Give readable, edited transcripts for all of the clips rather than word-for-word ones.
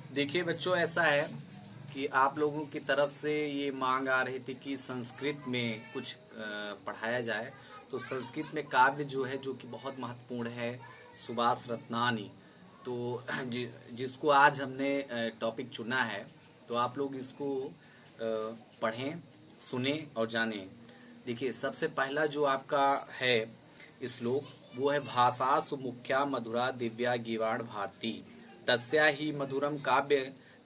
देखिए बच्चों, ऐसा है कि आप लोगों की तरफ से ये मांग आ रही थी कि संस्कृत में कुछ पढ़ाया जाए। तो संस्कृत में काव्य जो है, जो कि बहुत महत्वपूर्ण है, सुभाष रत्नानी। तो जिसको आज हमने टॉपिक चुना है, तो आप लोग इसको पढ़ें, सुने और जानें। देखिए, सबसे पहला जो आपका है श्लोक, वो है भाषासु मुख्या मधुरा दिव्या गीवाण भारती तस्या ही मधुरम काव्य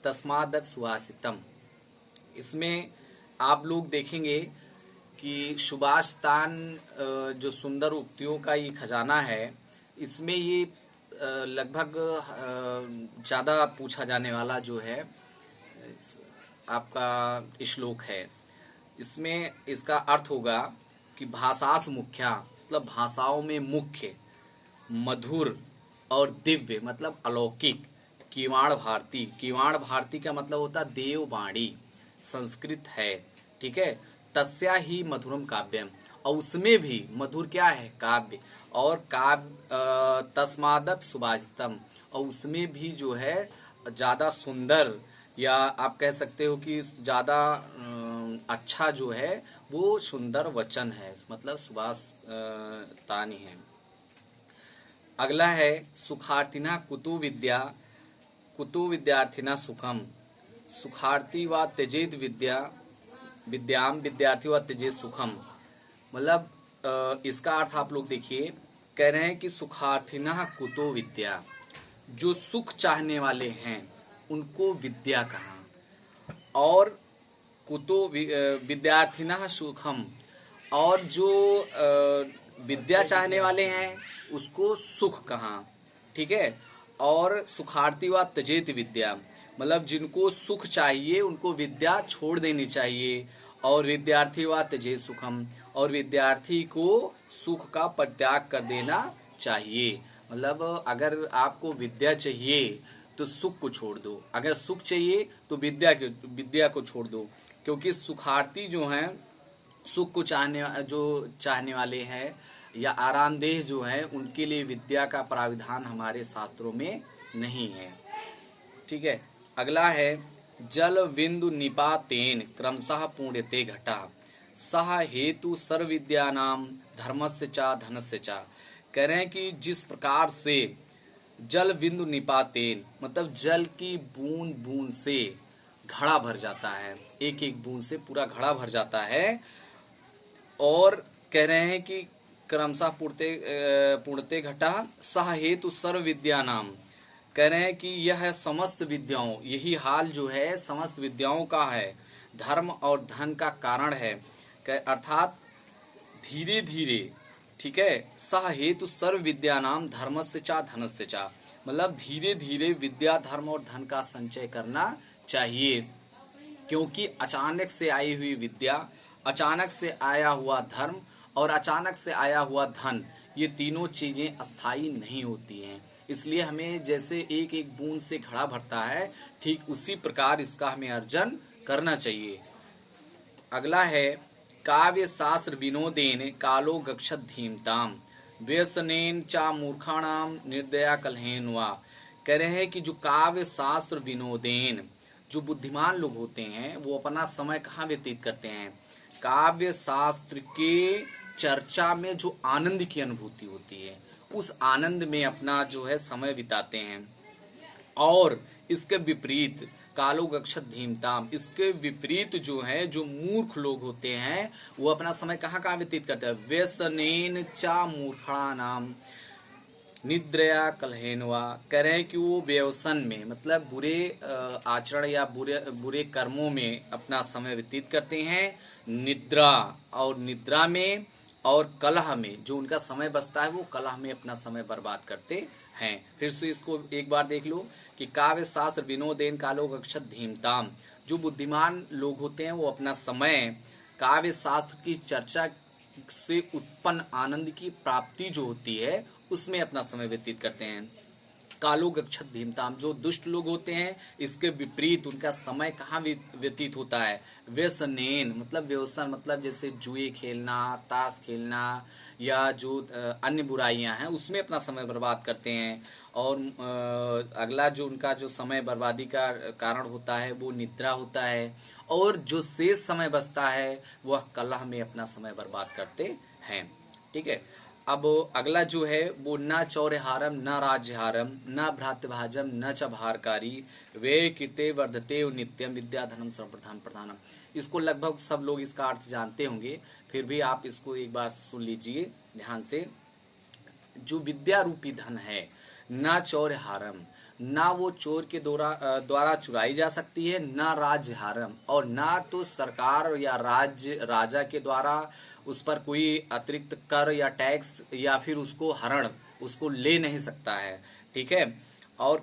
तस्मादत सुहासितम। इसमें आप लोग देखेंगे कि सुभाष तान जो सुंदर उक्तियों का ये खजाना है, इसमें ये लगभग ज़्यादा पूछा जाने वाला जो है आपका श्लोक है। इसमें इसका अर्थ होगा कि भाषास मुख्या मतलब भाषाओं में मुख्य, मधुर और दिव्य मतलब अलौकिक, किवाण भारती। किवाण भारती का मतलब होता है देववाणी, संस्कृत है, ठीक है। तस्या ही मधुरम काव्यम, और उसमें भी मधुर क्या है, काव्य। और काव्य तस्मादत सुभाषितम, और उसमें भी जो है ज्यादा सुंदर, या आप कह सकते हो कि ज्यादा अच्छा जो है वो सुंदर वचन है, मतलब सुभाष तानी है। अगला है सुखार्थिना कुतु विद्या कुतु विद्यार्थिना सुखम। सुखार्थी व त्यजेत विद्या विद्याम विद्यार्थी व त्यजेत सुखम। मतलब इसका अर्थ आप लोग देखिए, कह रहे हैं कि सुखार्थिना कुतो विद्या, जो सुख चाहने वाले हैं उनको विद्या कहा, और कुतो विद्यार्थिना सुखम, और जो विद्या चाहने वाले हैं उसको सुख कहा, ठीक है। और सुखार्थी व त्यजेत विद्या, मतलब जिनको सुख चाहिए उनको विद्या छोड़ देनी चाहिए। और विद्यार्थी व त्यजेत सुखम, और विद्यार्थी को सुख का परित्याग कर देना चाहिए। मतलब अगर आपको विद्या चाहिए तो सुख को छोड़ दो, अगर सुख चाहिए तो विद्या को छोड़ दो। क्योंकि सुखार्थी जो हैं, सुख को चाहने वाले हैं या आरामदेह जो है, उनके लिए विद्या का प्राविधान हमारे शास्त्रों में नहीं है, ठीक है। अगला है जल बिंदु निपातेन क्रमशः पुण्यते घटा सह हेतु सर्व विद्यानाम धर्मस्य चा धनस्य चा। कह रहे हैं कि जिस प्रकार से जल बिंदु निपातेन मतलब जल की बूंद बूंद से घड़ा भर जाता है, एक एक बूंद से पूरा घड़ा भर जाता है। और कह रहे हैं कि क्रमशः पूर्णते घटा सह हेतु सर्व विद्या नाम। कह रहे हैं कि यह समस्त विद्याओं, यही हाल जो है समस्त विद्याओं का है, धर्म और धन का कारण है। अर्थात धीरे धीरे, ठीक है, सह हेतु सर्व विद्या नाम धर्मस्य चा धनस्य चा, मतलब धीरे धीरे विद्या, धर्म और धन का संचय करना चाहिए। क्योंकि अचानक से आई हुई विद्या, अचानक से आया हुआ धर्म और अचानक से आया हुआ धन, ये तीनों चीजें अस्थायी नहीं होती हैं। इसलिए हमें जैसे एक एक बूंद से घड़ा भरता है, ठीक उसी प्रकार इसका हमें अर्जन करना चाहिए। अगला है काव्य शास्त्र विनोदेन कालो गक्षत धीमताम व्यसनेन चा मूर्खाणाम निर्दया कलहेन वा। कह रहे हैं कि जो काव्य शास्त्र विनोदेन, जो बुद्धिमान लोग होते हैं वो अपना समय कहाँ व्यतीत करते हैं, काव्य शास्त्र के चर्चा में जो आनंद की अनुभूति होती है उस आनंद में अपना जो है समय बिताते हैं। और इसके विपरीत कालो गक्षत धीमताम, इसके विपरीत जो है, जो मूर्ख लोग होते हैं वो अपना समय कहाँ व्यतीत करते हैं, व्यसनेन चा मूर्खा नाम निद्रया कलहेनवा। कह रहे हैं कि वो व्यसन में मतलब बुरे आचरण या बुरे कर्मों में अपना समय व्यतीत करते हैं, निद्रा और निद्रा में, और कलह में, जो उनका समय बचता है वो कलह में अपना समय बर्बाद करते हैं। फिर से इसको एक बार देख लो कि काव्य शास्त्र विनोदेन कालो गक्षत धीमताम, जो बुद्धिमान लोग होते हैं वो अपना समय काव्य शास्त्र की चर्चा से उत्पन्न आनंद की प्राप्ति जो होती है उसमें अपना समय व्यतीत करते हैं। कालो गच्छत धीमताम, जो दुष्ट लोग होते हैं इसके विपरीत उनका समय कहाँ व्यतीत होता है, व्यसनेन मतलब व्यसन मतलब जैसे जुए खेलना, ताश खेलना या जो अन्य बुराइयां हैं उसमें अपना समय बर्बाद करते हैं। और अगला जो उनका जो समय बर्बादी का कारण होता है वो निद्रा होता है, और जो शेष समय बचता है वह कलह में अपना समय बर्बाद करते हैं। ठीक है। अब अगला जो है वो न चौर्यहारम न राज्यहारम न भ्रातृभाजम न च भारकारी वे कृते वर्धते नित्यम विद्याधनम सर्वप्रधान प्रधानम। इसको लगभग सब लोग इसका अर्थ जानते होंगे, फिर भी आप इसको एक बार सुन लीजिए ध्यान से। जो विद्या रूपी धन है, न चौर्यहारम, ना वो चोर के द्वारा चुराई जा सकती है, ना राज्यहारम, और ना तो सरकार या राजा के द्वारा उस पर कोई अतिरिक्त कर या टैक्स या फिर उसको हरण उसको ले नहीं सकता है। ठीक है। और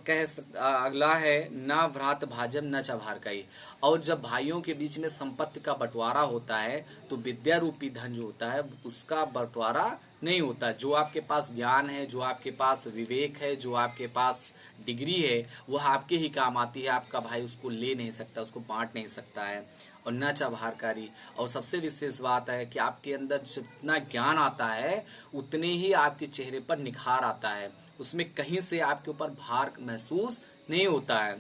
अगला है ना भ्रात भाजम न च भारकाई, और जब भाइयों के बीच में संपत्ति का बंटवारा होता है तो विद्या रूपी धन जो होता है उसका बंटवारा नहीं होता। जो आपके पास ज्ञान है, जो आपके पास विवेक है, जो आपके पास डिग्री है, वह आपके ही काम आती है, आपका भाई उसको ले नहीं सकता, उसको बांट नहीं सकता है। और न च भारकारी, और सबसे विशेष बात है कि आपके अंदर जितना ज्ञान आता है उतने ही आपके चेहरे पर निखार आता है, उसमें कहीं से आपके ऊपर भार महसूस नहीं होता है,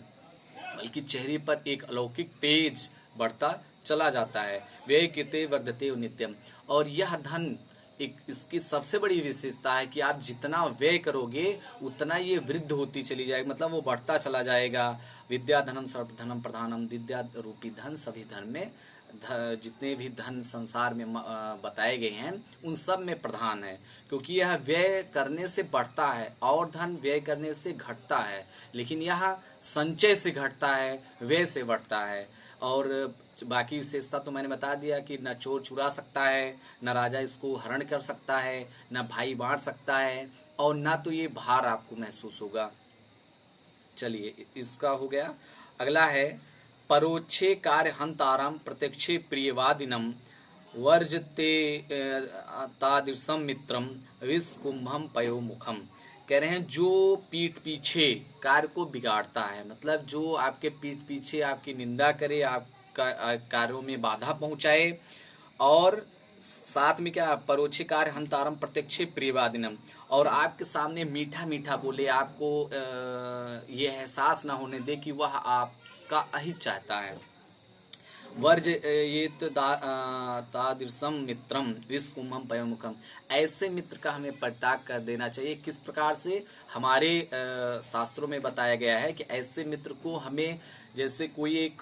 बल्कि चेहरे पर एक अलौकिक तेज बढ़ता चला जाता है। व्यय कृते वर्धते नित्यम, और यह धन एक इसकी सबसे बड़ी विशेषता है कि आप जितना व्यय करोगे उतना ये वृद्ध होती चली जाएगी, मतलब वो बढ़ता चला जाएगा। विद्या धनम सर्वधनम प्रधानम, विद्या रूपी धन सभी धन में जितने भी धन संसार में बताए गए हैं उन सब में प्रधान है, क्योंकि यह व्यय करने से बढ़ता है और धन व्यय करने से घटता है, लेकिन यह संचय से घटता है, व्यय से बढ़ता है। और बाकी विशेषता तो मैंने बता दिया कि न चोर चुरा सकता है, न राजा इसको हरण कर सकता है, न भाई बांट सकता है, और न तो ये भार आपको महसूस होगा। चलिए इसका हो गया। अगला है परोक्षे कार्य हंतारम प्रत्यक्षे प्रियवादिनम वर्जते तादृशम मित्रम विस्कुंभम पयो मुखम। कह रहे हैं जो पीठ पीछे कार्य को बिगाड़ता है, मतलब जो आपके पीठ पीछे आपकी निंदा करे, आपका कार्यों में बाधा पहुंचाए, और साथ में क्या परोक्षे कार्य हंतारम प्रत्यक्षे प्रियवादिनम, और आपके सामने मीठा मीठा बोले, आपको ये एहसास ना होने दे कि वह आपका अहित चाहता है। वर्ज ये तादृशम मित्रम विस्कुंभम पयोमुखम, ऐसे मित्र का हमें परित्याग कर देना चाहिए। किस प्रकार से? हमारे शास्त्रों में बताया गया है कि ऐसे मित्र को हमें, जैसे कोई एक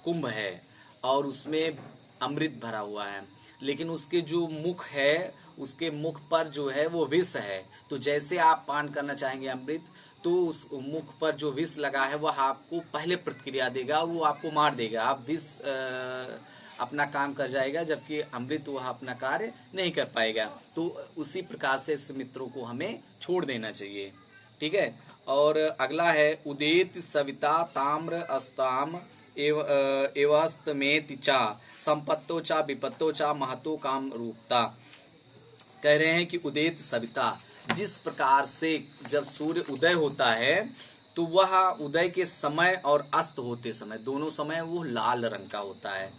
कुंभ है और उसमें अमृत भरा हुआ है, लेकिन उसके जो मुख है उसके मुख पर जो है वो विष है, तो जैसे आप पान करना चाहेंगे अमृत, तो उस मुख पर जो विष लगा है वह आपको पहले प्रतिक्रिया देगा, वो आपको मार देगा, आप विष अपना काम कर जाएगा, जबकि अमृत वह अपना कार्य नहीं कर पाएगा। तो उसी प्रकार से इस मित्रों को हमें छोड़ देना चाहिए। ठीक है। और अगला है उदेत सविता ताम्र अस्ताम एवस्तमेति चा संपत्तो चा विपत्तो चा महतो काम रूपता। कह रहे हैं कि उदेत सविता, जिस प्रकार से जब सूर्य उदय होता है तो वह उदय के समय और अस्त होते समय दोनों समय वो लाल रंग का होता है।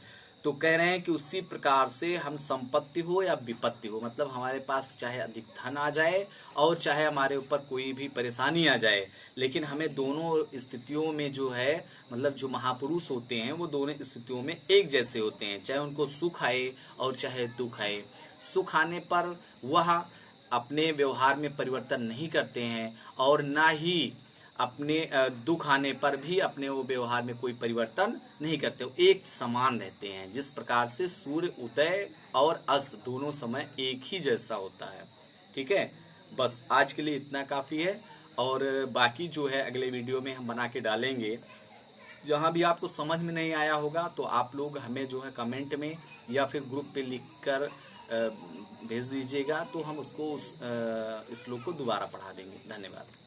तो कह रहे हैं कि उसी प्रकार से हम संपत्ति हो या विपत्ति हो, मतलब हमारे पास चाहे अधिक धन आ जाए और चाहे हमारे ऊपर कोई भी परेशानी आ जाए, लेकिन हमें दोनों स्थितियों में जो है, मतलब जो महापुरुष होते हैं वो दोनों स्थितियों में एक जैसे होते हैं, चाहे उनको सुख आए और चाहे दुख आए। सुख आने पर वह अपने व्यवहार में परिवर्तन नहीं करते हैं, और ना ही अपने दुख आने पर भी अपने वो व्यवहार में कोई परिवर्तन नहीं करते, एक समान रहते हैं। जिस प्रकार से सूर्य उदय और अस्त दोनों समय एक ही जैसा होता है। ठीक है। बस आज के लिए इतना काफी है, और बाकी जो है अगले वीडियो में हम बना के डालेंगे। जहां भी आपको समझ में नहीं आया होगा तो आप लोग हमें जो है कमेंट में या फिर ग्रुप पे लिखकर भेज दीजिएगा, तो हम उसको उस श्लोक को दोबारा पढ़ा देंगे। धन्यवाद।